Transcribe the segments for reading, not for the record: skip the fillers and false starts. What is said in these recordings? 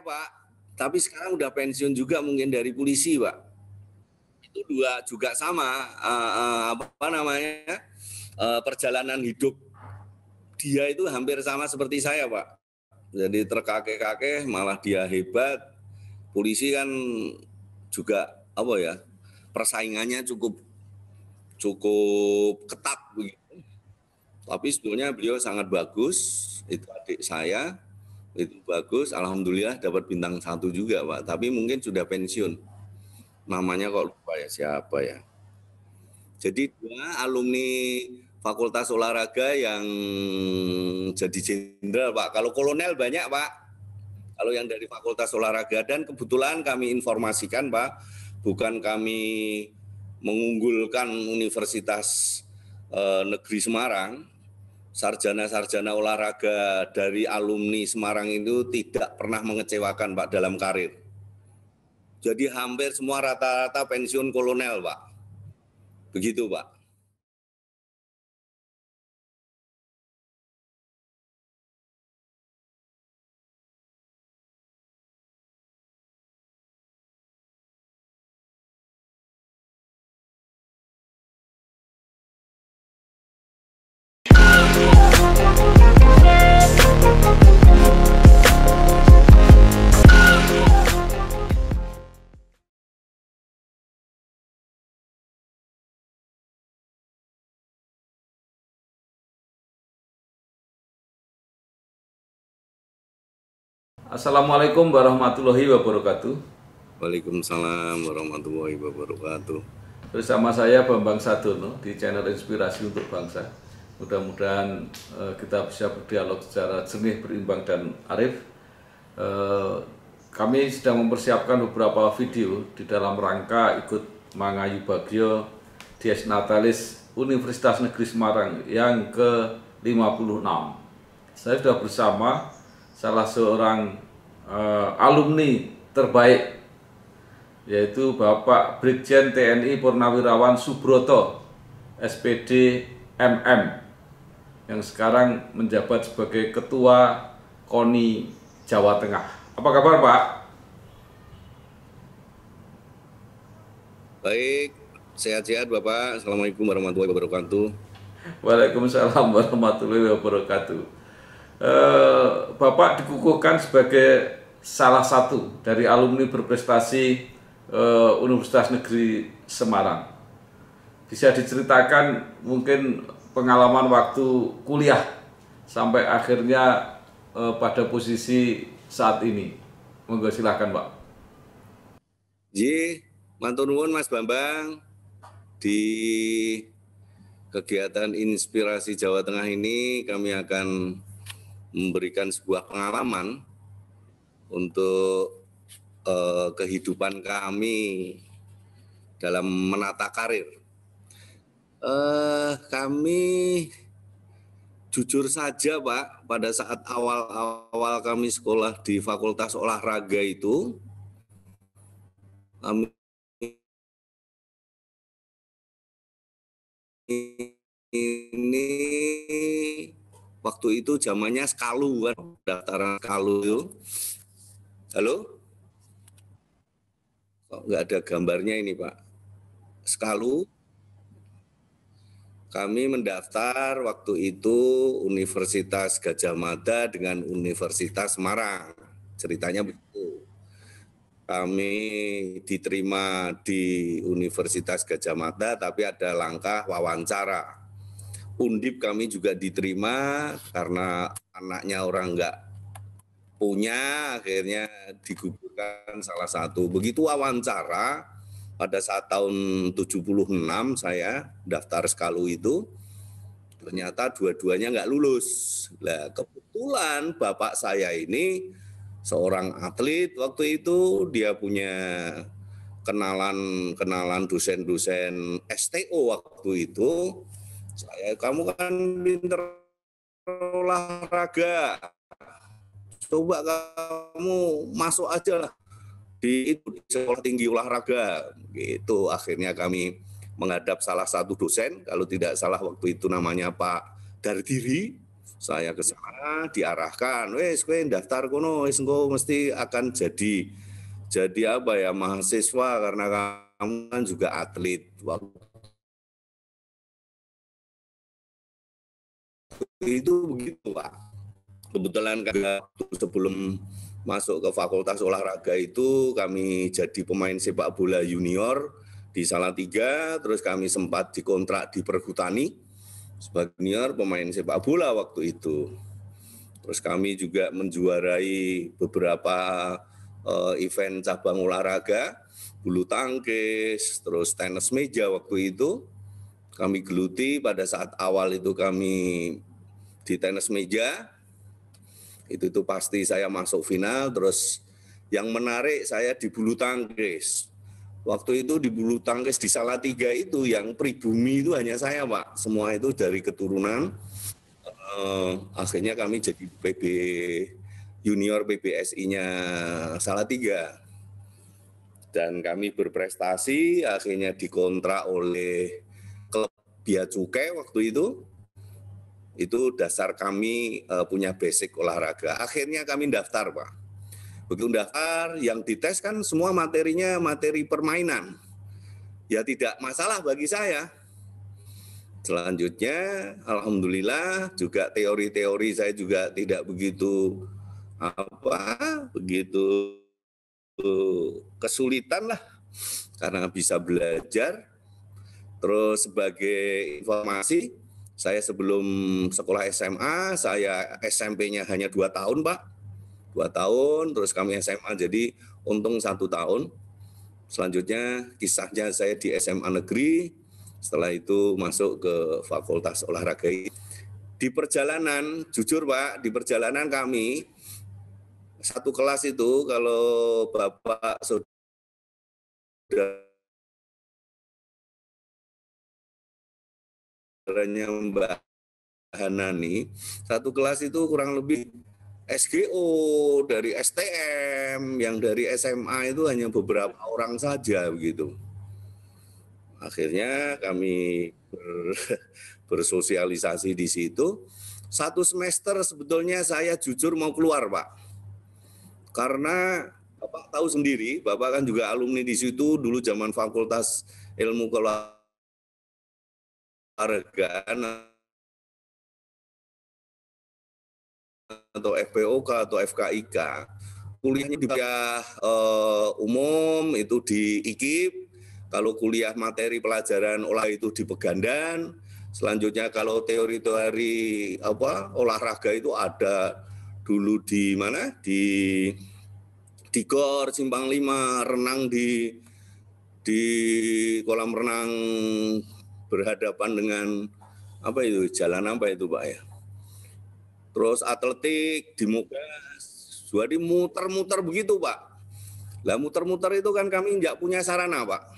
Pak, tapi sekarang udah pensiun juga mungkin dari polisi, Pak. Itu juga sama apa namanya perjalanan hidup dia itu hampir sama seperti saya, Pak. Jadi terkakek-kakek malah dia hebat. Polisi kan juga apa ya, persaingannya cukup ketat begitu. Tapi sebetulnya beliau sangat bagus, itu adik saya, itu bagus, alhamdulillah dapat bintang 1 juga, Pak. Tapi mungkin sudah pensiun. Namanya kok lupa ya, siapa ya. Jadi 2 alumni Fakultas Olahraga yang jadi jenderal, Pak. Kalau kolonel banyak, Pak. Kalau yang dari Fakultas Olahraga, dan kebetulan kami informasikan, Pak, bukan kami mengunggulkan Universitas Negeri Semarang, sarjana-sarjana olahraga dari alumni Semarang itu tidak pernah mengecewakan, Pak, dalam karir. Jadi hampir semua rata-rata pensiun kolonel, Pak. Begitu, Pak. Assalamualaikum warahmatullahi wabarakatuh. Waalaikumsalam warahmatullahi wabarakatuh. Bersama saya Bambang Sadono di channel Inspirasi untuk Bangsa. Mudah-mudahan kita bisa berdialog secara jernih, berimbang, dan arif. Kami sedang mempersiapkan beberapa video di dalam rangka ikut Mangayu Bagio Dies Natalis Universitas Negeri Semarang yang ke-56. Saya sudah bersama salah seorang alumni terbaik, yaitu Bapak Brigjen TNI Purnawirawan Subroto, SPD MM, yang sekarang menjabat sebagai Ketua KONI Jawa Tengah. Apa kabar, Pak? Baik, sehat-sehat Bapak. Assalamualaikum warahmatullahi wabarakatuh. Waalaikumsalam warahmatullahi wabarakatuh. Bapak dikukuhkan sebagai salah satu dari alumni berprestasi Universitas Negeri Semarang. Bisa diceritakan mungkin pengalaman waktu kuliah sampai akhirnya pada posisi saat ini. Monggo silakan, Pak. Matur nuwun Mas Bambang. Di kegiatan Inspirasi Jawa Tengah ini kami akan memberikan sebuah pengalaman untuk kehidupan kami dalam menata karir. Kami jujur saja, Pak, pada saat awal-awal kami sekolah di Fakultas Olahraga itu, kami ini waktu itu zamannya Skalu kan, daftaran Skalu itu. Halo? Kok nggak ada gambarnya ini, Pak? Skalu. Kami mendaftar waktu itu Universitas Gadjah Mada dengan Universitas Semarang. Ceritanya begitu. Kami diterima di Universitas Gadjah Mada, tapi ada langkah wawancara. Undip kami juga diterima karena anaknya orang nggak punya, akhirnya digugurkan salah satu. Begitu wawancara, pada saat tahun 76 saya daftar Skalu itu, ternyata dua-duanya nggak lulus. Nah, kebetulan bapak saya ini seorang atlet waktu itu, dia punya kenalan dosen-dosen STO waktu itu. Kamu kan pinter olahraga, coba kamu masuk aja lah di sekolah tinggi olahraga gitu. Akhirnya kami menghadap salah satu dosen, kalau tidak salah waktu itu namanya Pak Dardiri, Saya ke sana diarahkan, wes kowe daftar kono, wes engko mesti akan jadi apa ya, mahasiswa karena kamu kan juga atlet. Waktu itu begitu, Pak. Kebetulan sebelum masuk ke Fakultas Olahraga itu kami jadi pemain sepak bola junior di Salatiga, terus kami sempat dikontrak di Perhutani sebagai junior pemain sepak bola waktu itu. Terus kami juga menjuarai beberapa event cabang olahraga, bulu tangkis, terus tenis meja waktu itu. Kami geluti pada saat awal itu kami di tenis meja, itu pasti saya masuk final. Terus yang menarik saya di bulu tangkis. Waktu itu di bulu tangkis di Salatiga itu yang pribumi itu hanya saya, Pak. Semua itu dari keturunan. Akhirnya kami jadi PB junior PBSI-nya Salatiga. Dan kami berprestasi, akhirnya dikontrak oleh klub Bea Cukai waktu itu. Itu dasar kami punya basic olahraga. Akhirnya kami daftar, Pak. Begitu daftar, yang dites kan semua materinya materi permainan. Ya tidak masalah bagi saya. Selanjutnya, alhamdulillah juga teori-teori saya juga tidak begitu kesulitan lah, karena bisa belajar. Terus sebagai informasi, saya sebelum sekolah SMA, saya SMP-nya hanya 2 tahun, Pak. 2 tahun, terus kami SMA, jadi untung 1 tahun. Selanjutnya kisahnya saya di SMA negeri, setelah itu masuk ke Fakultas Olahraga. Di perjalanan, jujur Pak, di perjalanan kami, satu kelas itu kalau Bapak Saudara Mbak Hanani, satu kelas itu kurang lebih SGO, dari STM, yang dari SMA itu hanya beberapa orang saja begitu. Akhirnya kami bersosialisasi di situ. 1 semester sebetulnya saya jujur mau keluar, Pak. Karena Bapak tahu sendiri, Bapak kan juga alumni di situ dulu zaman Fakultas Ilmu Keolahragaan atau FPOK atau FKIK. Kuliahnya di kuliah umum itu di IKIP, kalau kuliah materi pelajaran olahraga itu di Pegandan. Selanjutnya kalau teori-teori olahraga itu ada dulu di mana? Di GOR Simpang 5, renang di kolam renang berhadapan dengan jalan apa itu Pak ya? Terus atletik di Mogas, jadi muter-muter begitu Pak. Lah muter-muter itu kan kami nggak punya sarana Pak.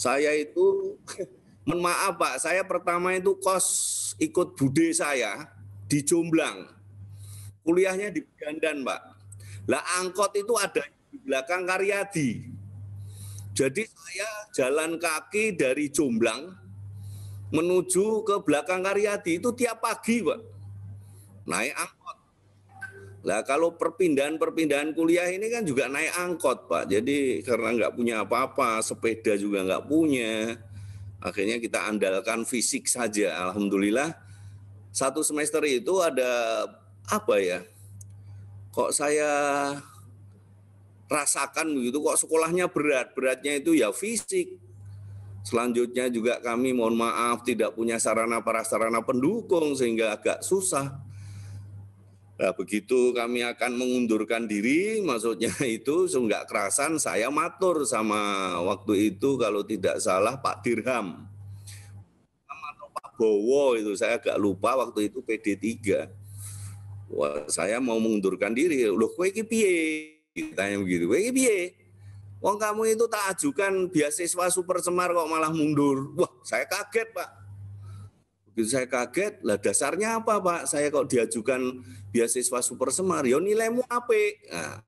Saya itu, mohon maaf Pak, saya pertama itu kos ikut bude saya di Jomblang. Kuliahnya di Pegandan Pak. Lah angkot itu ada di belakang Karyadi. Jadi saya jalan kaki dari Jomblang menuju ke belakang Karyadi itu tiap pagi Pak. Naik angkot. Lah kalau perpindahan kuliah ini kan juga naik angkot Pak. Jadi karena nggak punya apa-apa, sepeda juga nggak punya. Akhirnya kita andalkan fisik saja. Alhamdulillah 1 semester itu ada kok saya rasakan begitu, kok sekolahnya beratnya itu ya fisik. Selanjutnya juga kami mohon maaf tidak punya sarana prasarana pendukung sehingga agak susah. Nah, begitu kami akan mengundurkan diri, maksudnya itu enggak kerasan saya matur sama waktu itu kalau tidak salah Pak Dirham atau Pak Bowo itu, saya agak lupa waktu itu PD3. Wah, saya mau mengundurkan diri. Loh, kowe iki piye? Ditanya begitu. Kowe iki piye? Wong kamu itu tak ajukan beasiswa Super Semar kok malah mundur. Wah, saya kaget, Pak. Begitu saya kaget, lah dasarnya apa Pak? Saya kok diajukan beasiswa Super Semar, ya nilaimu apik. Nah,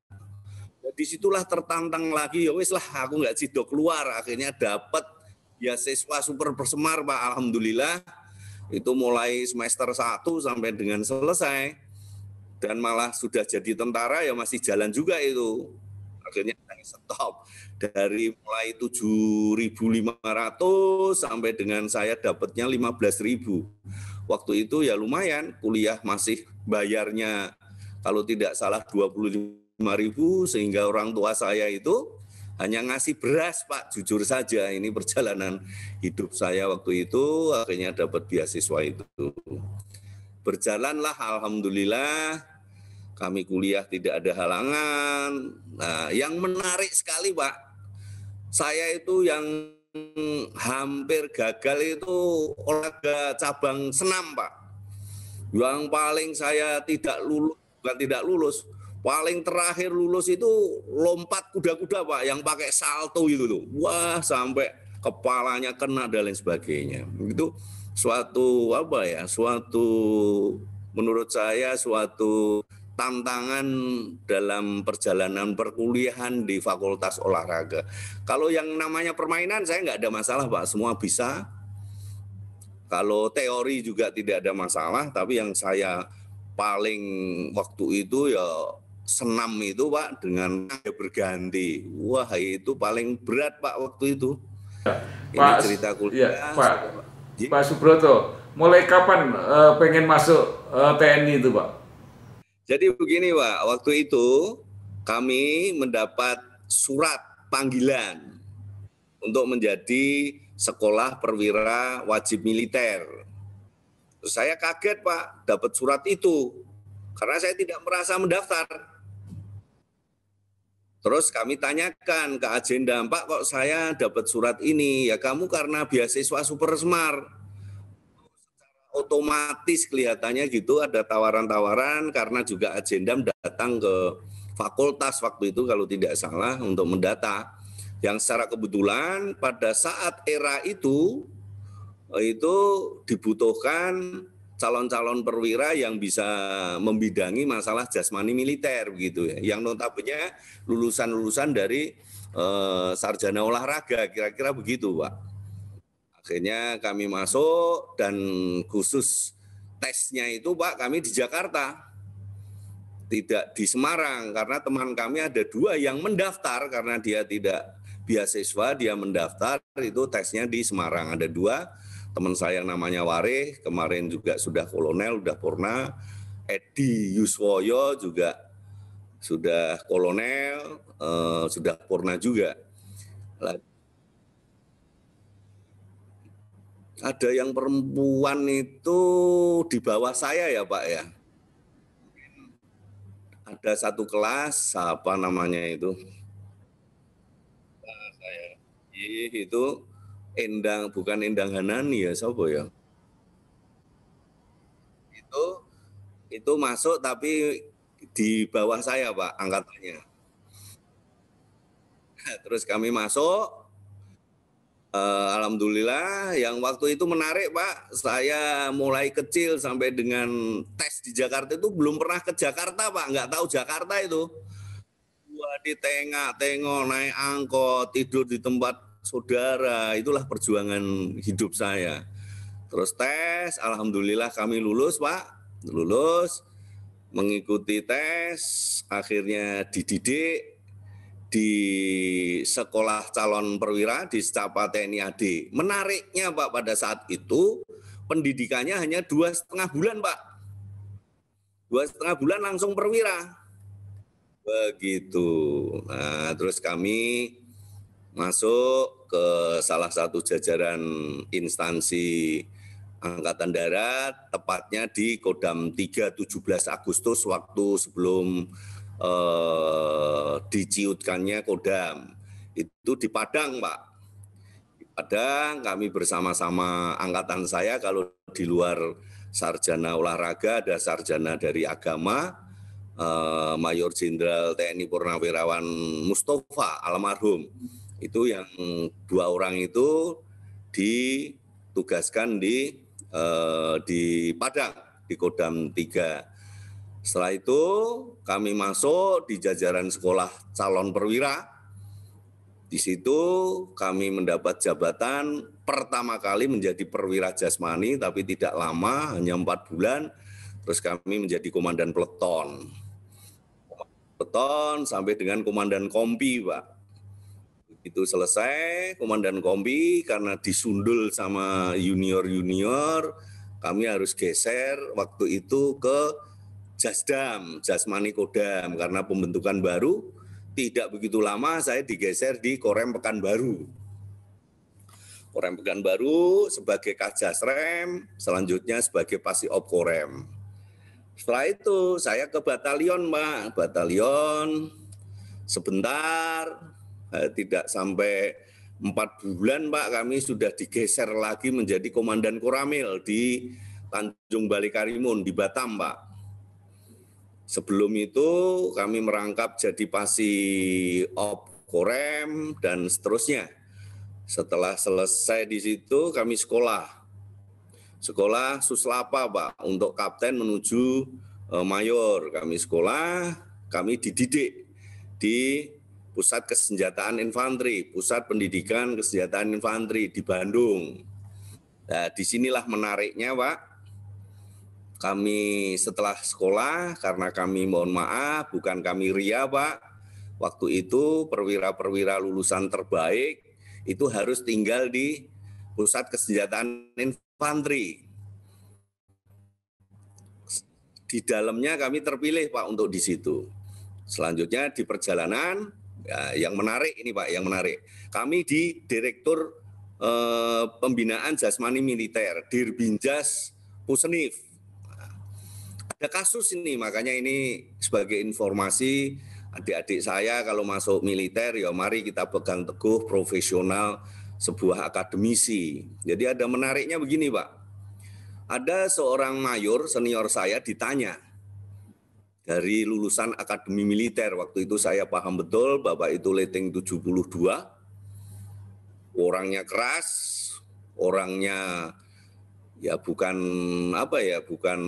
disitulah tertantang lagi, ya wis lah aku nggak sido keluar, akhirnya dapat beasiswa Super Semar Pak, alhamdulillah. Itu mulai semester 1 sampai dengan selesai. Dan malah sudah jadi tentara ya masih jalan juga itu. Akhirnya saya stop. Dari mulai 7.500 sampai dengan saya dapatnya 15.000. Waktu itu ya lumayan, kuliah masih bayarnya kalau tidak salah 25.000, sehingga orang tua saya itu hanya ngasih beras, Pak. Jujur saja, ini perjalanan hidup saya waktu itu, akhirnya dapat beasiswa itu. Berjalanlah, alhamdulillah, kami kuliah tidak ada halangan. Nah, yang menarik sekali, Pak, saya itu yang hampir gagal itu olahraga cabang senam, Pak. Yang paling saya tidak lulus, bukan tidak lulus, paling terakhir lulus itu lompat kuda-kuda, Pak, yang pakai salto itu tuh. Wah, sampai kepalanya kena dan lain sebagainya. Itu suatu apa ya? Suatu menurut saya suatu tantangan dalam perjalanan perkuliahan di Fakultas Olahraga. Kalau yang namanya permainan saya nggak ada masalah, Pak, semua bisa. Kalau teori juga tidak ada masalah, tapi yang saya paling waktu itu ya senam itu, Pak, dengan berganti. Wah, itu paling berat, Pak, waktu itu. Ini Pak, cerita kuliah. ya, Pak Subroto, mulai kapan pengen masuk TNI itu, Pak? Jadi begini, Pak, waktu itu kami mendapat surat panggilan untuk menjadi sekolah perwira wajib militer. Terus saya kaget, Pak, dapat surat itu karena saya tidak merasa mendaftar. Terus kami tanyakan ke Ajendam, Pak, kok saya dapat surat ini? Ya kamu karena beasiswa Super Semar. Otomatis kelihatannya gitu, ada tawaran-tawaran karena juga Ajendam datang ke fakultas waktu itu kalau tidak salah untuk mendata. Yang secara kebetulan pada saat era itu dibutuhkan calon-calon perwira yang bisa membidangi masalah jasmani militer begitu ya. Yang notabene lulusan-lulusan dari sarjana olahraga, kira-kira begitu, Pak. Akhirnya kami masuk dan khusus tesnya itu, Pak, kami di Jakarta. Tidak di Semarang karena teman kami ada 2 yang mendaftar karena dia tidak beasiswa, dia mendaftar itu tesnya di Semarang. Ada 2 teman saya yang namanya Warih, kemarin juga sudah kolonel, sudah purna. Edi Yuswoyo juga sudah kolonel, sudah purna juga. Ada yang perempuan itu di bawah saya ya, Pak ya. Ada satu kelas, apa namanya itu? Itu Endang, bukan Endang Hanani ya, siapa ya? Itu masuk tapi di bawah saya, Pak, angkatannya. Terus kami masuk. Alhamdulillah, yang waktu itu menarik, Pak. Saya mulai kecil sampai dengan tes di Jakarta itu belum pernah ke Jakarta, Pak. Nggak tahu Jakarta itu. Wah, di tengok naik angkot, tidur di tempat saudara. Itulah perjuangan hidup saya. Terus tes, alhamdulillah kami lulus, Pak. Lulus, mengikuti tes, akhirnya dididik di sekolah calon perwira di Secapa TNI AD. Menariknya, Pak, pada saat itu pendidikannya hanya 2,5 bulan, Pak. 2,5 bulan langsung perwira. Begitu. Nah, terus kami masuk ke salah satu jajaran instansi Angkatan Darat, tepatnya di Kodam 3 17 Agustus waktu sebelum diciutkannya Kodam. Itu di Padang, Pak. Di Padang kami bersama-sama angkatan saya, kalau di luar sarjana olahraga ada sarjana dari agama, Mayor Jenderal TNI Purnawirawan Mustafa almarhum. Itu yang 2 orang itu ditugaskan di Padang, di Kodam 3. Setelah itu kami masuk di jajaran sekolah calon perwira. Di situ kami mendapat jabatan pertama kali menjadi perwira jasmani, tapi tidak lama, hanya 4 bulan. Terus kami menjadi komandan peleton. Peleton sampai dengan komandan kompi, Pak. Itu selesai, komandan kompi karena disundul sama junior-junior, kami harus geser waktu itu ke Jasdam, Jasmani Kodam, karena pembentukan baru. Tidak begitu lama saya digeser di Korem Pekanbaru. Korem Pekanbaru sebagai Kasjasrem, selanjutnya sebagai Pasiop Korem. Setelah itu saya ke batalion, Pak. Batalion sebentar, tidak sampai 4 bulan, Pak, kami sudah digeser lagi menjadi Komandan Koramil di Tanjung Balai Karimun di Batam, Pak. Sebelum itu kami merangkap jadi Pasiop Korem dan seterusnya. Setelah selesai di situ kami sekolah Suslapa, Pak, untuk kapten menuju mayor. Kami sekolah, kami dididik di Pusat Kesenjataan Infanteri, Pusat Pendidikan Kesenjataan Infanteri di Bandung. Nah, disinilah menariknya, Pak. Kami setelah sekolah, karena kami mohon maaf, bukan kami ria, Pak. Waktu itu perwira-perwira lulusan terbaik itu harus tinggal di Pusat Kesenjataan Infanteri. Di dalamnya kami terpilih, Pak, untuk di situ. Selanjutnya di perjalanan, ya, yang menarik ini, Pak, yang menarik. Kami di Direktur Pembinaan Jasmani Militer, Dirbinjas Pusenif. Ada kasus ini, makanya ini sebagai informasi adik-adik saya kalau masuk militer, ya mari kita pegang teguh profesional sebuah akademisi. Jadi ada menariknya begini, Pak. Ada seorang mayor senior saya ditanya dari lulusan akademi militer. Waktu itu saya paham betul, Bapak itu leteng 72, orangnya keras, orangnya ya bukan bukan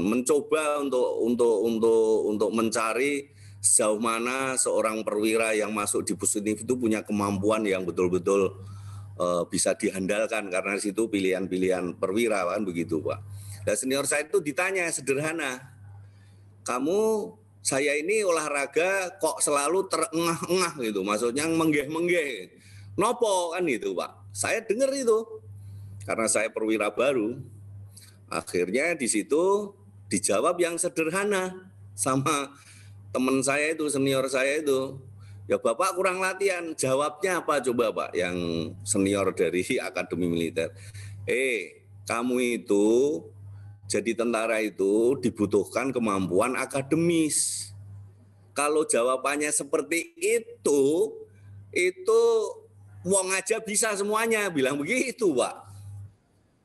mencoba untuk mencari sejauh mana seorang perwira yang masuk di Pusenif itu punya kemampuan yang betul-betul bisa diandalkan, karena di situ pilihan-pilihan perwira kan begitu, Pak. Dan senior saya itu ditanya sederhana, saya ini olahraga kok selalu terengah-engah gitu, maksudnya menggeh-menggeh, nopo kan gitu, Pak. Saya dengar itu. Karena saya perwira baru, akhirnya di situ dijawab yang sederhana sama teman saya itu, senior saya itu. Ya Bapak kurang latihan, jawabnya apa coba, Pak, yang senior dari Akademi Militer. Kamu itu jadi tentara itu dibutuhkan kemampuan akademis. Kalau jawabannya seperti itu wong aja bisa semuanya, bilang begitu, Pak.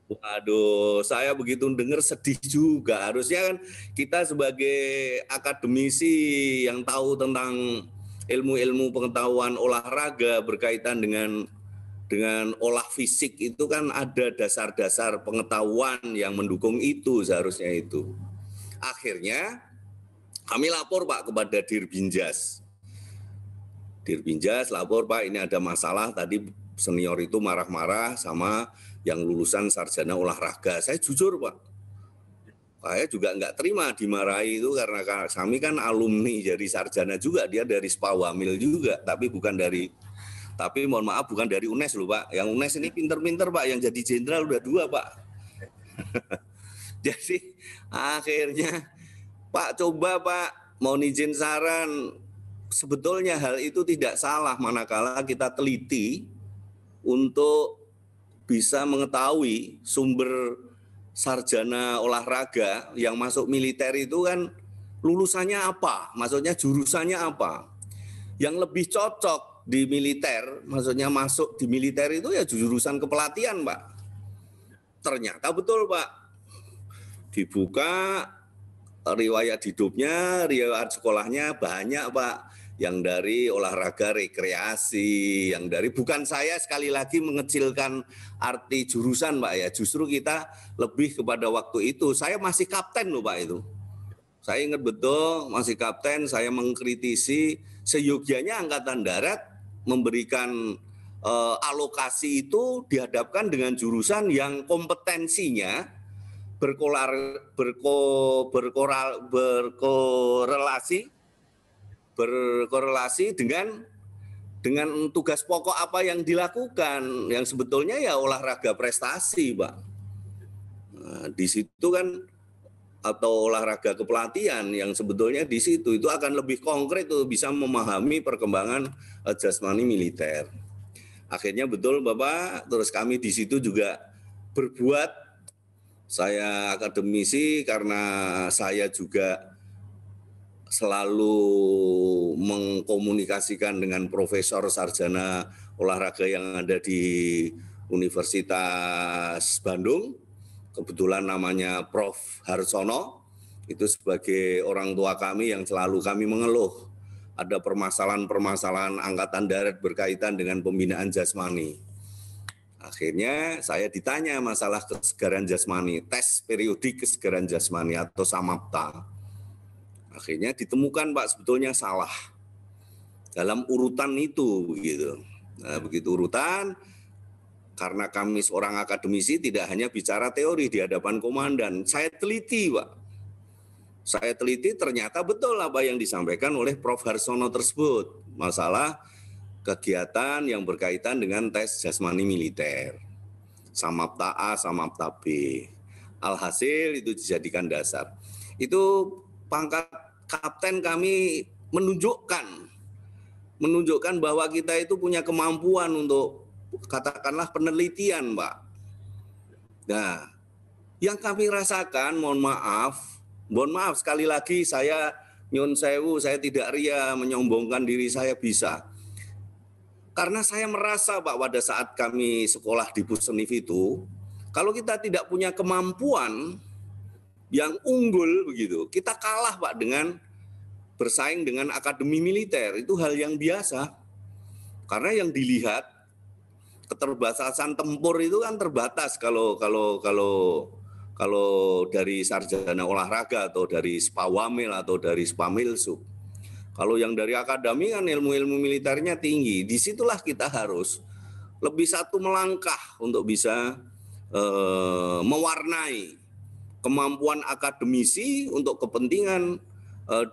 Waduh, saya begitu dengar sedih juga. Harusnya kan kita sebagai akademisi yang tahu tentang ilmu-ilmu pengetahuan olahraga berkaitan dengan olah fisik itu kan ada dasar-dasar pengetahuan yang mendukung itu, seharusnya itu. Akhirnya kami lapor, Pak, kepada Dirbinjas. Dirbinjas lapor, Pak, ini ada masalah, tadi senior itu marah-marah sama yang lulusan sarjana olahraga. Saya jujur, Pak, saya juga nggak terima dimarahi itu, karena kami kan alumni jadi sarjana juga, dia dari Spawamil juga, tapi mohon maaf bukan dari UNES loh, Pak. Yang UNES ini pinter-pinter, Pak, yang jadi jenderal udah 2, Pak. Jadi akhirnya, Pak, coba, Pak, mau izin saran, sebetulnya hal itu tidak salah manakala kita teliti untuk bisa mengetahui sumber sarjana olahraga yang masuk militer itu kan lulusannya apa, maksudnya jurusannya apa. Yang lebih cocok di militer, maksudnya masuk di militer itu ya jurusan kepelatihan, Pak. Ternyata betul, Pak. Dibuka riwayat hidupnya, riwayat sekolahnya banyak, Pak. Yang dari olahraga rekreasi, yang dari, bukan saya sekali lagi mengecilkan arti jurusan, Pak, ya. Justru kita lebih kepada waktu itu. Saya masih kapten loh, Pak, itu. Saya ingat betul masih kapten, saya mengkritisi seyogianya Angkatan Darat memberikan alokasi itu dihadapkan dengan jurusan yang kompetensinya berkorelasi dengan tugas pokok apa yang dilakukan, yang sebetulnya ya olahraga prestasi, Pak. Nah, di situ kan, atau olahraga kepelatihan yang sebetulnya di situ itu akan lebih konkret tuh, bisa memahami perkembangan jasmani militer. Akhirnya betul Bapak, terus kami di situ juga berbuat. Saya akademisi karena saya juga selalu mengkomunikasikan dengan profesor sarjana olahraga yang ada di Universitas Bandung. Kebetulan namanya Prof. Harsono, itu sebagai orang tua kami yang selalu kami mengeluh ada permasalahan-permasalahan angkatan darat berkaitan dengan pembinaan jasmani. Akhirnya saya ditanya masalah kesegaran jasmani, tes periodik kesegaran jasmani atau SAMAPTA. Akhirnya ditemukan Pak sebetulnya salah dalam urutan itu gitu. Nah, begitu urutan, karena kami seorang akademisi tidak hanya bicara teori di hadapan komandan, saya teliti Pak. Saya teliti ternyata betul apa yang disampaikan oleh Prof. Harsono tersebut, masalah kegiatan yang berkaitan dengan tes jasmani militer. SAMAPTA A, SAMAPTA B. Alhasil itu dijadikan dasar. Itu pangkat kapten kami menunjukkan bahwa kita itu punya kemampuan untuk katakanlah penelitian, Pak. Nah, yang kami rasakan, mohon maaf sekali lagi saya nyun sewu, saya tidak ria menyombongkan diri saya bisa. Karena saya merasa Pak pada saat kami sekolah di Pusenif itu, kalau kita tidak punya kemampuan yang unggul begitu, kita kalah Pak dengan bersaing dengan akademi militer, itu hal yang biasa. Karena yang dilihat keterbatasan tempur itu kan terbatas kalau dari sarjana olahraga atau dari Spawamil atau dari Spamilsub. Kalau yang dari akademi kan ilmu-ilmu militernya tinggi. Disitulah kita harus lebih satu melangkah untuk bisa mewarnai kemampuan akademisi untuk kepentingan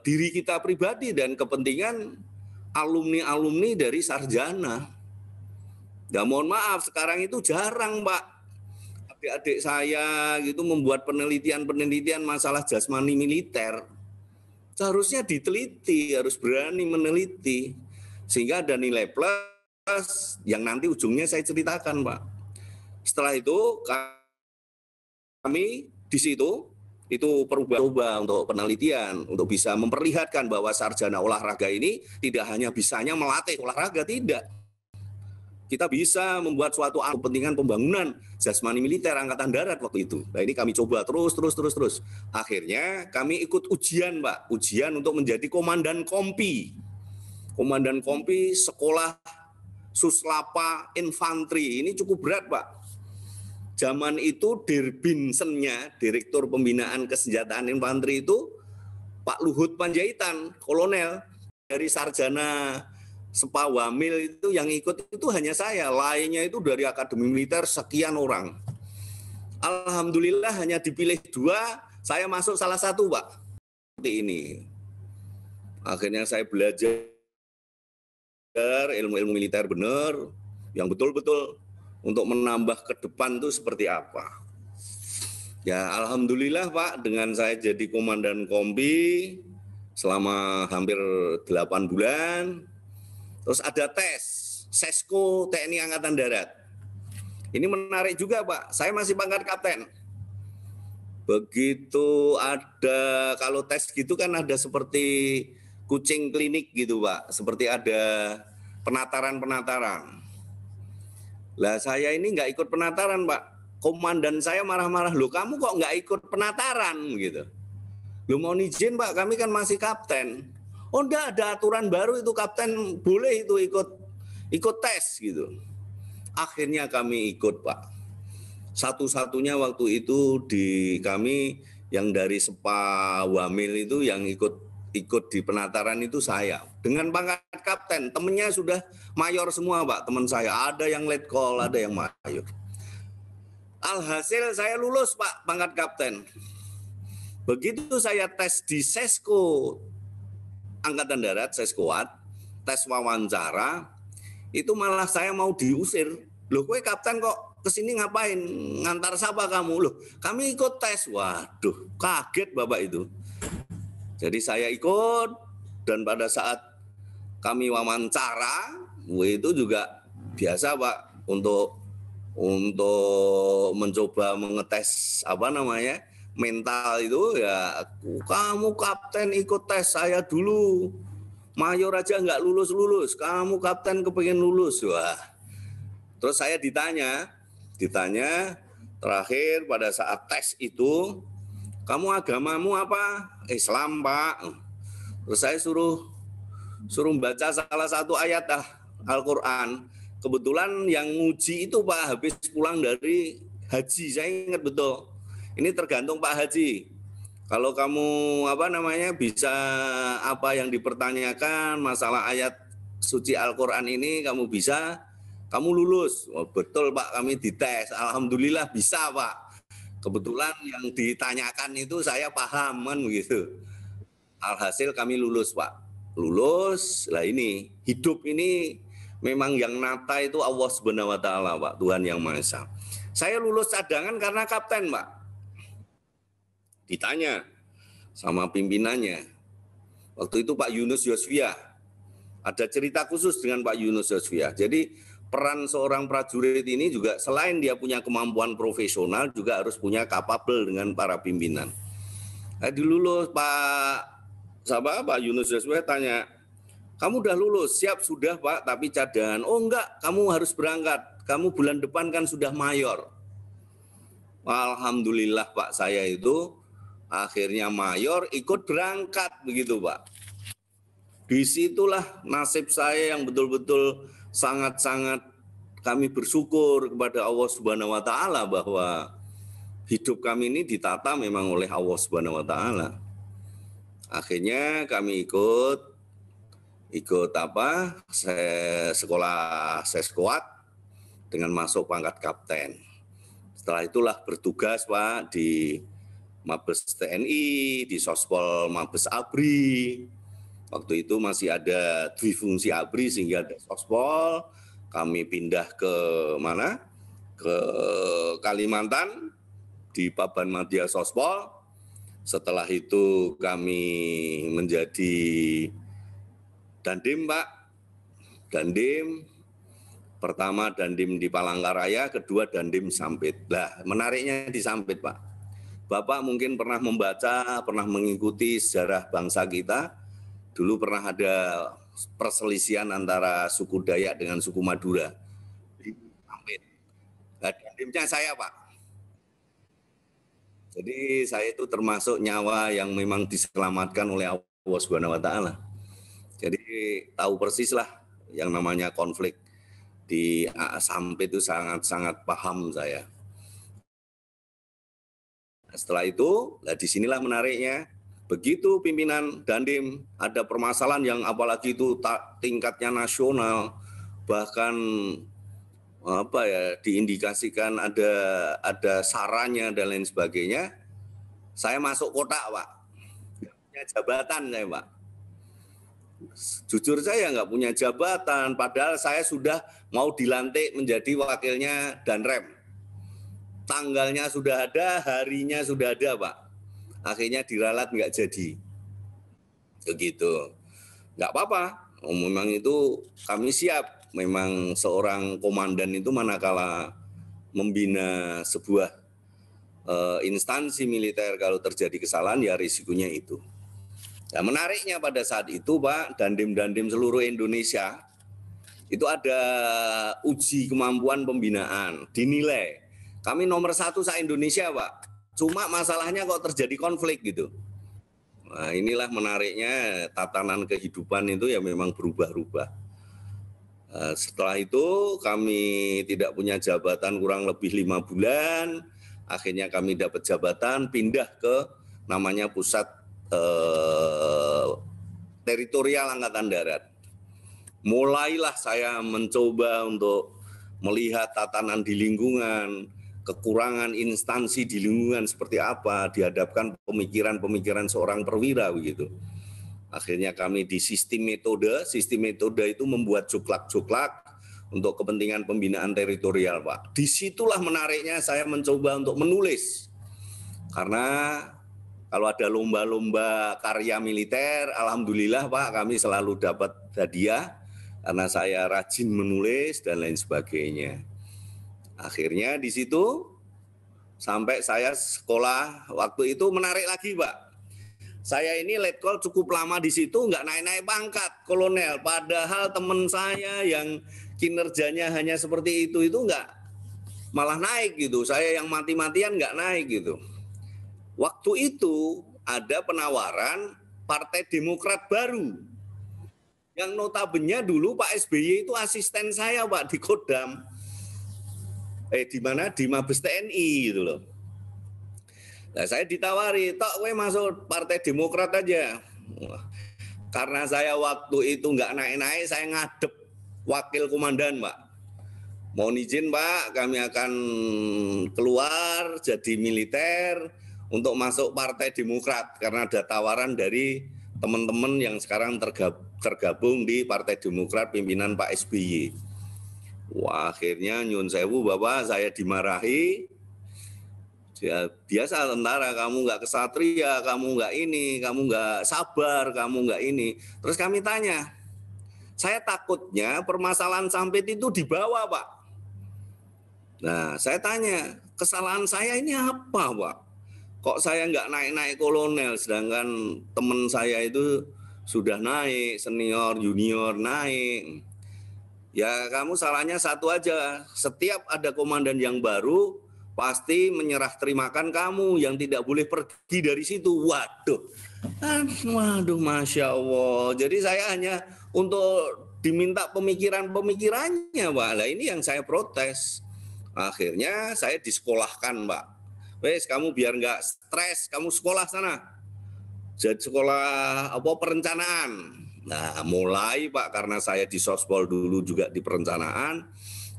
diri kita pribadi dan kepentingan alumni-alumni dari sarjana. Ya mohon maaf, sekarang itu jarang Pak. Adik-adik saya gitu membuat penelitian masalah jasmani militer. Seharusnya diteliti, harus berani meneliti. Sehingga ada nilai plus yang nanti ujungnya saya ceritakan Pak. Setelah itu kami di situ itu berubah untuk penelitian, untuk bisa memperlihatkan bahwa sarjana olahraga ini tidak hanya bisanya melatih olahraga, tidak. Kita bisa membuat suatu kepentingan pembangunan jasmani militer Angkatan Darat waktu itu. Nah ini kami coba terus. Akhirnya kami ikut ujian Pak, ujian untuk menjadi komandan kompi. Komandan kompi sekolah Suslapa Infanteri, ini cukup berat Pak. Zaman itu Dirbinsennya, Direktur Pembinaan Kesenjataan Infanteri itu Pak Luhut Panjaitan, kolonel dari sarjana Spawamil itu yang ikut itu hanya saya, lainnya itu dari akademi militer sekian orang. Alhamdulillah hanya dipilih 2, saya masuk salah satu Pak. Seperti ini. Akhirnya saya belajar ilmu-ilmu militer benar, yang betul-betul untuk menambah ke depan itu seperti apa. Ya alhamdulillah Pak, dengan saya jadi komandan kompi selama hampir 8 bulan. Terus ada tes, Sesko TNI Angkatan Darat. Ini menarik juga Pak, saya masih pangkat kapten. Begitu ada, kalau tes gitu kan ada seperti kucing klinik gitu Pak, seperti ada penataran. Lah saya ini nggak ikut penataran Pak, komandan saya marah-marah, loh kamu kok nggak ikut penataran gitu. Loh mohon izin Pak, kami kan masih kapten. Oh enggak, ada aturan baru itu kapten boleh itu ikut tes gitu. Akhirnya kami ikut Pak. Satu-satunya waktu itu di kami yang dari Spawamil itu yang ikut ikut di penataran itu saya. Dengan pangkat kapten, temennya sudah mayor semua Pak, teman saya. Ada yang letkol, ada yang mayor. Alhasil saya lulus Pak, pangkat kapten. Begitu saya tes di Sesko Angkatan Darat, Seskoat, tes wawancara, itu malah saya mau diusir. Loh, kowe kapten kok kesini ngapain? Ngantar siapa kamu? Loh, kami ikut tes. Waduh, kaget Bapak itu. Jadi saya ikut, dan pada saat kami wawancara, itu juga biasa Pak, untuk mencoba mengetes mental itu ya, kamu kapten ikut tes saya dulu, mayor aja nggak lulus, kamu kapten kepengen lulus. Wah, terus saya ditanya terakhir pada saat tes itu, kamu agamamu apa? Islam Pak. Terus saya suruh baca salah satu ayat Al-Quran. Kebetulan yang nguji itu Pak habis pulang dari haji, saya ingat betul. Ini tergantung Pak Haji. Kalau kamu bisa apa yang dipertanyakan masalah ayat suci Al-Quran ini kamu bisa, kamu lulus. Oh, betul Pak, kami dites. Alhamdulillah bisa Pak. Kebetulan yang ditanyakan itu saya paham kan begitu. Alhasil kami lulus Pak. Lulus. Lah ini hidup ini memang yang nata itu Allah Subhanahu wa taala Pak, Tuhan Yang Maha Esa. Saya lulus cadangan karena kapten Pak. Ditanya sama pimpinannya. Waktu itu Pak Yunus Yosvia. Ada cerita khusus dengan Pak Yunus Yosvia. Jadi peran seorang prajurit ini juga selain dia punya kemampuan profesional, juga harus punya kapabel dengan para pimpinan. Dilulus Pak Yunus Yosvia tanya, kamu udah lulus? Siap sudah Pak, tapi cadangan. Oh enggak, kamu harus berangkat. Kamu bulan depan kan sudah mayor. Alhamdulillah Pak, saya itu akhirnya mayor, ikut berangkat begitu Pak. Disitulah nasib saya yang betul-betul sangat-sangat kami bersyukur kepada Allah Subhanahu wa taala bahwa hidup kami ini ditata memang oleh Allah Subhanahu wa taala. Akhirnya kami ikut sekolah Seskoat dengan masuk pangkat kapten. Setelah itulah bertugas Pak di Mabes TNI, di Sospol Mabes ABRI. Waktu itu masih ada dwifungsi ABRI sehingga ada Sospol. Kami pindah ke mana? Ke Kalimantan di Paban Madya Sospol. Setelah itu kami menjadi Dandim Pak. Dandim. Pertama Dandim di Palangkaraya, kedua Dandim Sampit. Lah, menariknya di Sampit Pak. Bapak mungkin pernah membaca, pernah mengikuti sejarah bangsa kita. Dulu pernah ada perselisihan antara suku Dayak dengan suku Madura. Nah, Dandimnya saya Pak. Jadi saya itu termasuk nyawa yang memang diselamatkan oleh Allah Subhanahu wa taala. Jadi tahu persis lah yang namanya konflik di Sampit itu sangat-sangat paham saya. Setelah itu, disinilah menariknya. Begitu pimpinan Dandim ada permasalahan yang apalagi itu tingkatnya nasional, bahkan diindikasikan ada sarannya dan lain sebagainya. Saya masuk kotak Pak, nggak punya jabatan saya Pak. Jujur saya nggak punya jabatan, padahal saya sudah mau dilantik menjadi wakilnya Danrem. Tanggalnya sudah ada, harinya sudah ada Pak. Akhirnya diralat nggak jadi. Begitu. Nggak apa-apa, memang itu kami siap. Memang seorang komandan itu manakala membina sebuah instansi militer, kalau terjadi kesalahan ya risikonya itu. Nah, menariknya pada saat itu Pak, Dandim-Dandim seluruh Indonesia itu ada uji kemampuan pembinaan, dinilai. Kami nomor 1 se-Indonesia Pak, cuma masalahnya kok terjadi konflik gitu. Nah, inilah menariknya tatanan kehidupan itu ya memang berubah-ubah. Setelah itu kami tidak punya jabatan kurang lebih 5 bulan, akhirnya kami dapat jabatan, pindah ke namanya Pusat teritorial Angkatan Darat. Mulailah saya mencoba untuk melihat tatanan di lingkungan, kekurangan instansi di lingkungan seperti apa, dihadapkan pemikiran-pemikiran seorang perwira begitu. Akhirnya kami di sistem metode itu membuat juklak-juklak untuk kepentingan pembinaan teritorial, Pak. Disitulah menariknya saya mencoba untuk menulis. Karena kalau ada lomba-lomba karya militer, alhamdulillah Pak, kami selalu dapat hadiah karena saya rajin menulis dan lain sebagainya. Akhirnya di situ sampai saya sekolah waktu itu menarik lagi, Pak. Saya ini letkol cukup lama di situ, nggak naik-naik pangkat kolonel. Padahal teman saya yang kinerjanya hanya seperti itu nggak malah naik gitu. Saya yang mati-matian nggak naik gitu. Waktu itu ada penawaran Partai Demokrat baru. Yang notabene dulu Pak SBY itu asisten saya, Pak, di Kodam. Di mana? Di Mabes TNI gitu loh. Nah, saya ditawari, tok kowe masuk Partai Demokrat aja. Karena saya waktu itu nggak naik-naik, saya ngadep wakil komandan, Pak. Mohon izin, Pak, kami akan keluar jadi militer untuk masuk Partai Demokrat karena ada tawaran dari teman-teman yang sekarang tergabung di Partai Demokrat pimpinan Pak SBY. Wah, akhirnya nyun sewu, Bapak, saya dimarahi. Ya, biasa tentara, kamu nggak kesatria, kamu nggak ini, kamu nggak sabar, kamu nggak ini. Terus kami tanya, saya takutnya permasalahan Sampit itu dibawa, Pak. Nah, saya tanya, kesalahan saya ini apa, Pak? Kok saya nggak naik-naik kolonel, sedangkan teman saya itu sudah naik, senior, junior naik. Ya, kamu salahnya satu aja, setiap ada komandan yang baru, pasti menyerah terimakan kamu yang tidak boleh pergi dari situ. Waduh, Masya Allah. Jadi saya hanya untuk diminta pemikirannya, Pak. Nah, ini yang saya protes. Akhirnya saya disekolahkan, Pak. Wes, kamu biar nggak stres, kamu sekolah sana. Jadi sekolah perencanaan. Nah, mulai Pak, karena saya di Sospol dulu juga di perencanaan.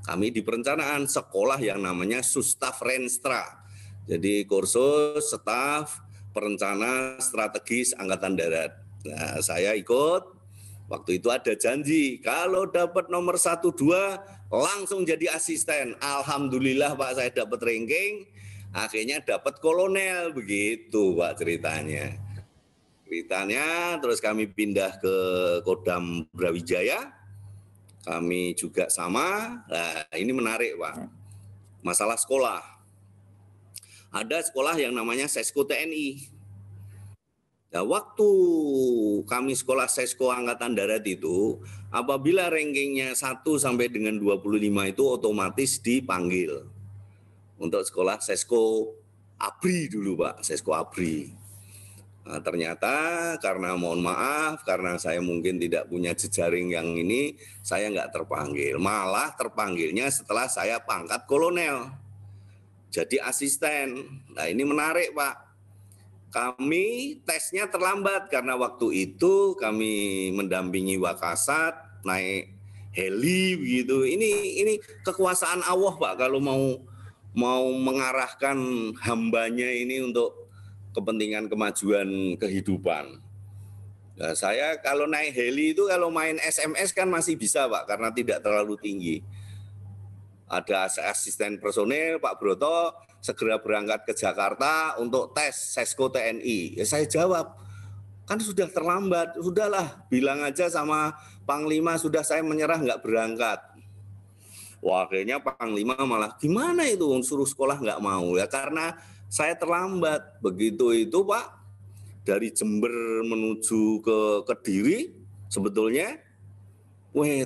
Kami di perencanaan sekolah yang namanya Sustaf Renstra. Jadi kursus staf perencana strategis Angkatan Darat. Nah, saya ikut. Waktu itu ada janji, kalau dapat nomor 1-2 langsung jadi asisten. Alhamdulillah Pak, saya dapat ranking. Akhirnya dapat kolonel, begitu Pak ceritanya. Terus kami pindah ke Kodam Brawijaya. Kami juga sama. Nah, ini menarik, Pak. Masalah sekolah. Ada sekolah yang namanya Sesko TNI. Nah, waktu kami sekolah Sesko Angkatan Darat itu, apabila rankingnya 1 sampai dengan 25 itu otomatis dipanggil untuk sekolah Sesko Abri dulu, Pak. Sesko Abri. Nah, ternyata karena mohon maaf, karena saya mungkin tidak punya jejaring yang ini, saya nggak terpanggil. Malah terpanggilnya setelah saya pangkat kolonel, jadi asisten. Nah, ini menarik, Pak. Kami tesnya terlambat karena waktu itu kami mendampingi Wakasat naik heli begitu. Ini kekuasaan Allah, Pak, kalau mau mengarahkan hambanya ini untuk kepentingan kemajuan kehidupan. Nah, saya kalau naik heli itu kalau main SMS kan masih bisa, Pak, karena tidak terlalu tinggi. Ada asisten personil, Pak Broto, segera berangkat ke Jakarta untuk tes Sesko TNI. Ya, saya jawab, kan sudah terlambat, sudahlah bilang aja sama Panglima sudah saya menyerah nggak berangkat. Wah, akhirnya Panglima malah gimana itu suruh sekolah nggak mau, ya karena saya terlambat. Begitu itu Pak, dari Jember menuju ke Kediri sebetulnya,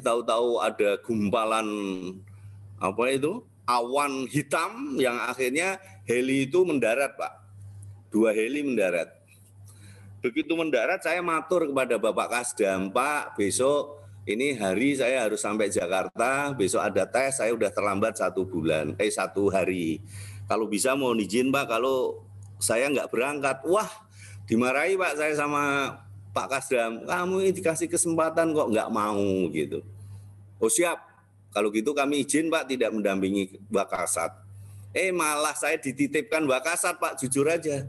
tahu-tahu ada gumpalan awan hitam yang akhirnya heli itu mendarat, Pak. 2 heli mendarat. Begitu mendarat saya matur kepada Bapak Kasdam, Pak, besok ini hari saya harus sampai Jakarta, besok ada tes, saya udah terlambat 1 hari. Kalau bisa mohon izin, Pak, kalau saya nggak berangkat. Wah, dimarahi, Pak, saya sama Pak Kasdam, kamu ini dikasih kesempatan kok nggak mau gitu. Oh siap, kalau gitu kami izin Pak tidak mendampingi Mbak Kasat. Malah saya dititipkan Mbak Kasat Pak, jujur aja.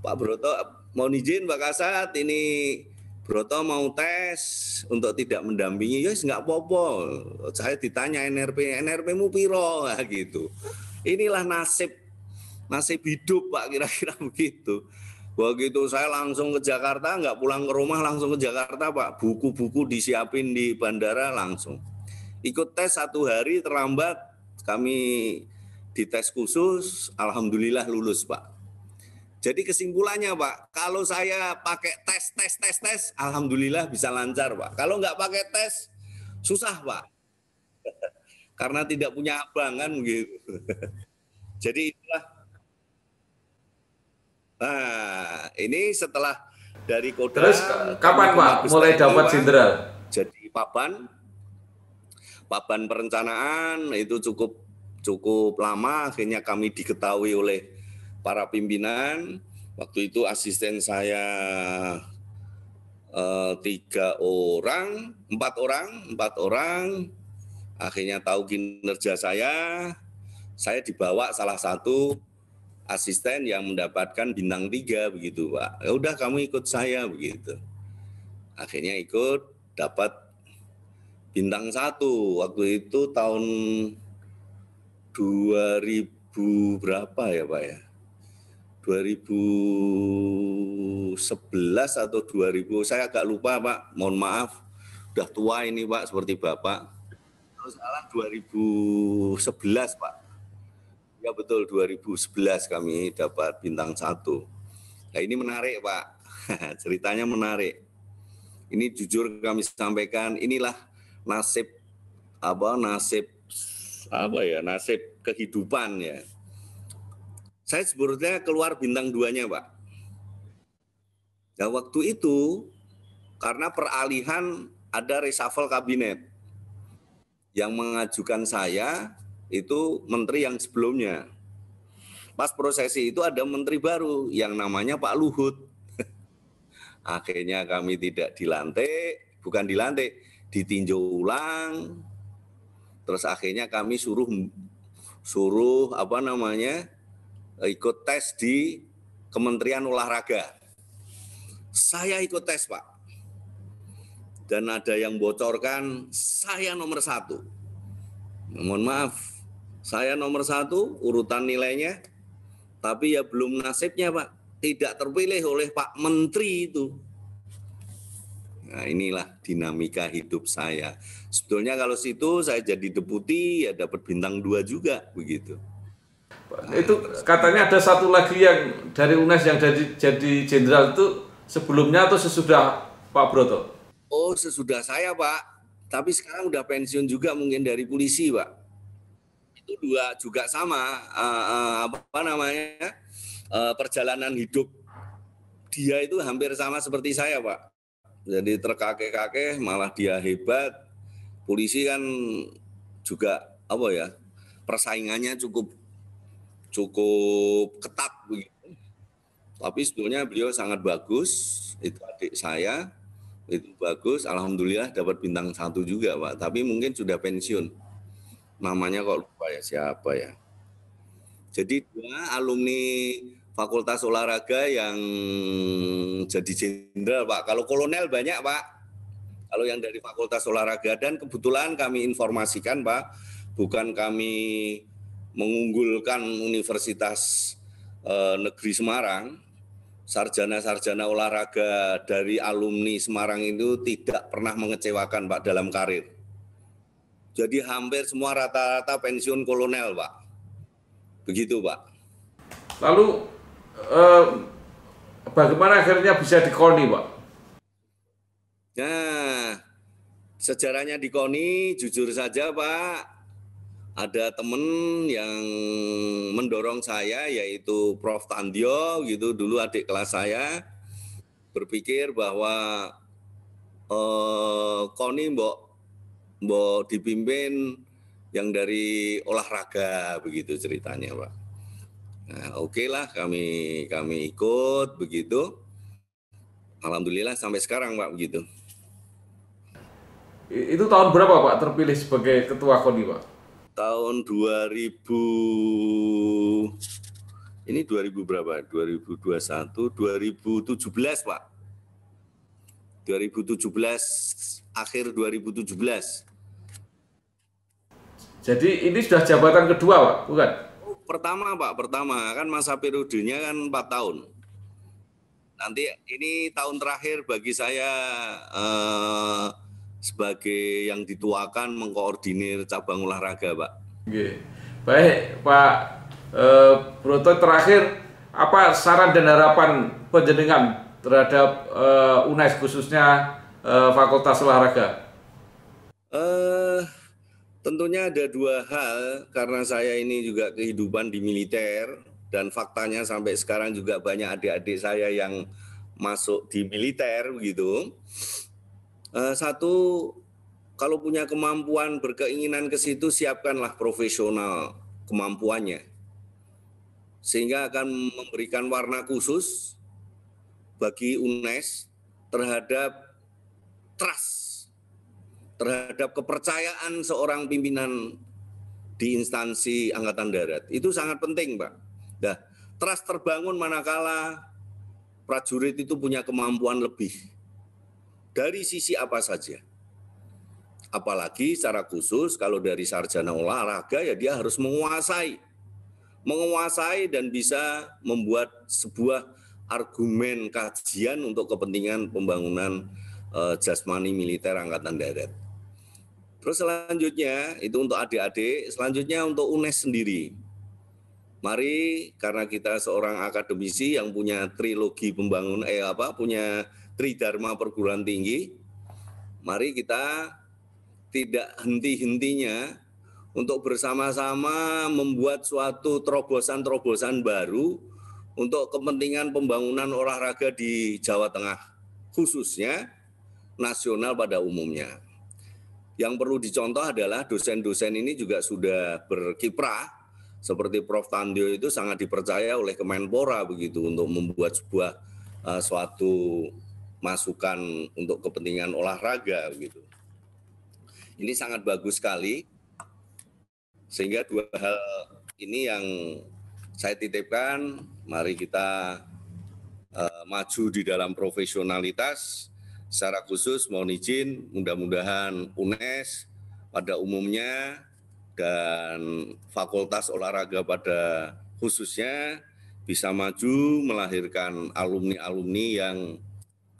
Pak Broto mau izin Mbak Kasat, ini Broto mau tes untuk tidak mendampingi, ya nggak apa-apa. Saya ditanya NRP-mu piro gitu. Inilah nasib hidup Pak, kira-kira begitu. Begitu saya langsung ke Jakarta, nggak pulang ke rumah, langsung ke Jakarta Pak. Buku-buku disiapin di bandara langsung. Ikut tes 1 hari terlambat, kami dites khusus, alhamdulillah lulus Pak. Jadi kesimpulannya Pak, kalau saya pakai tes, alhamdulillah bisa lancar Pak. Kalau nggak pakai tes, susah Pak. Karena tidak punya abang kan gitu. Jadi itulah. Nah, ini setelah dari Kodam. Terus kapan Pak mulai dapat jenderal? Jadi Paban perencanaan itu cukup lama, akhirnya kami diketahui oleh para pimpinan. Waktu itu asisten saya 4 orang, akhirnya tahu kinerja saya dibawa salah satu asisten yang mendapatkan bintang 3 begitu Pak. Ya udah kamu ikut saya begitu. Akhirnya ikut, dapat bintang 1 waktu itu tahun 2000 berapa ya Pak ya? 2011 atau 2000, saya agak lupa Pak, mohon maaf. Udah tua ini Pak, seperti Bapak. Kalau salah 2011 Pak. Ya betul, 2011 kami dapat bintang 1. Nah ini menarik Pak, ceritanya menarik. Ini jujur kami sampaikan, inilah nasib kehidupan ya. Saya sebetulnya keluar bintang 2-nya Pak. Nah waktu itu karena peralihan ada reshuffle kabinet. Yang mengajukan saya itu menteri yang sebelumnya. Pas prosesi itu ada menteri baru yang namanya Pak Luhut. Akhirnya kami tidak ditinjau ulang. Terus akhirnya kami suruh ikut tes di Kementerian Olahraga. Saya ikut tes Pak. Dan ada yang bocorkan saya nomor 1. Mohon maaf, saya nomor 1 urutan nilainya, tapi ya belum nasibnya Pak, tidak terpilih oleh Pak Menteri itu. Nah inilah dinamika hidup saya. Sebetulnya kalau situ saya jadi deputi ya dapat bintang 2 juga begitu. Itu katanya ada satu lagi yang dari UNES yang jadi jenderal itu sebelumnya atau sesudah Pak Broto? Oh sesudah saya Pak. Tapi sekarang udah pensiun juga mungkin dari polisi Pak. Itu juga sama perjalanan hidup dia itu hampir sama seperti saya Pak. Jadi terkakek-kakek malah dia hebat. Polisi kan juga persaingannya cukup ketat begitu. Tapi sebetulnya beliau sangat bagus. Itu adik saya. Itu bagus, alhamdulillah dapat bintang 1 juga Pak, tapi mungkin sudah pensiun. Namanya kok lupa ya, siapa ya. Jadi 2 alumni Fakultas Olahraga yang jadi jenderal Pak. Kalau kolonel banyak Pak, kalau yang dari Fakultas Olahraga. Dan kebetulan kami informasikan Pak, bukan kami mengunggulkan Universitas Negeri Semarang, sarjana-sarjana olahraga dari alumni Semarang itu tidak pernah mengecewakan Pak dalam karir. Jadi hampir semua rata-rata pensiun kolonel Pak. Begitu Pak. Lalu bagaimana akhirnya bisa di KONI Pak? Nah, sejarahnya di KONI jujur saja Pak. Ada teman yang mendorong saya yaitu Prof. Tandyo gitu, dulu adik kelas saya, berpikir bahwa KONI mbok dipimpin yang dari olahraga begitu ceritanya Pak. Nah, oke lah kami ikut begitu. Alhamdulillah sampai sekarang Pak begitu. Itu tahun berapa Pak terpilih sebagai ketua KONI Pak? Tahun 2000, ini 2000 berapa? 2021, 2017 Pak. 2017, akhir 2017. Jadi ini sudah jabatan kedua Pak, bukan? Pertama Pak, pertama kan masa periodenya kan 4 tahun. Nanti ini tahun terakhir bagi saya sebagai yang dituakan mengkoordinir cabang olahraga Pak. Oke. Baik Pak Broto, terakhir apa saran dan harapan panjenengan terhadap UNES khususnya Fakultas Olahraga? Tentunya ada dua hal, karena saya ini juga kehidupan di militer dan faktanya sampai sekarang juga banyak adik-adik saya yang masuk di militer begitu. Satu, kalau punya kemampuan berkeinginan ke situ, siapkanlah profesional kemampuannya, sehingga akan memberikan warna khusus bagi UNES terhadap trust, terhadap kepercayaan seorang pimpinan di instansi Angkatan Darat. Itu sangat penting, Pak. Nah, trust terbangun manakala prajurit itu punya kemampuan lebih dari sisi apa saja. Apalagi secara khusus kalau dari sarjana olahraga ya dia harus menguasai dan bisa membuat sebuah argumen kajian untuk kepentingan pembangunan jasmani militer Angkatan Darat. Terus selanjutnya itu untuk adik-adik, selanjutnya untuk UNES sendiri. Mari, karena kita seorang akademisi yang punya trilogi pembangunan punya tridharma perguruan tinggi, mari kita tidak henti-hentinya untuk bersama-sama membuat suatu terobosan-terobosan baru untuk kepentingan pembangunan olahraga di Jawa Tengah, khususnya nasional pada umumnya. Yang perlu dicontoh adalah dosen-dosen ini juga sudah berkiprah, seperti Prof. Tandio itu sangat dipercaya oleh Kemenpora begitu untuk membuat sebuah suatu masukan untuk kepentingan olahraga begitu. Ini sangat bagus sekali, sehingga dua hal ini yang saya titipkan, mari kita maju di dalam profesionalitas. Secara khusus mohon izin, mudah-mudahan UNES pada umumnya dan Fakultas Olahraga pada khususnya bisa maju melahirkan alumni-alumni yang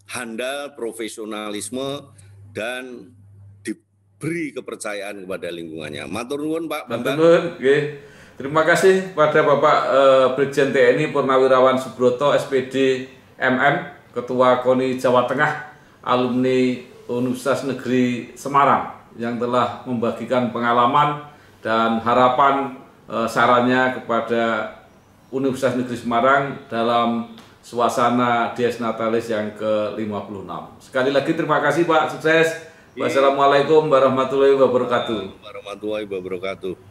handal, profesionalisme, dan diberi kepercayaan kepada lingkungannya. Matur nuwun Pak Bambang. Matur nuwun, nggih. Terima kasih pada Bapak Brigjen TNI Purnawirawan Subroto SPD MM, Ketua KONI Jawa Tengah, alumni Universitas Negeri Semarang yang telah membagikan pengalaman dan harapan sarannya kepada Universitas Negeri Semarang dalam suasana Dies Natalis yang ke-56. Sekali lagi terima kasih Pak, sukses. Wassalamualaikum warahmatullahi wabarakatuh. Warahmatullahi wabarakatuh.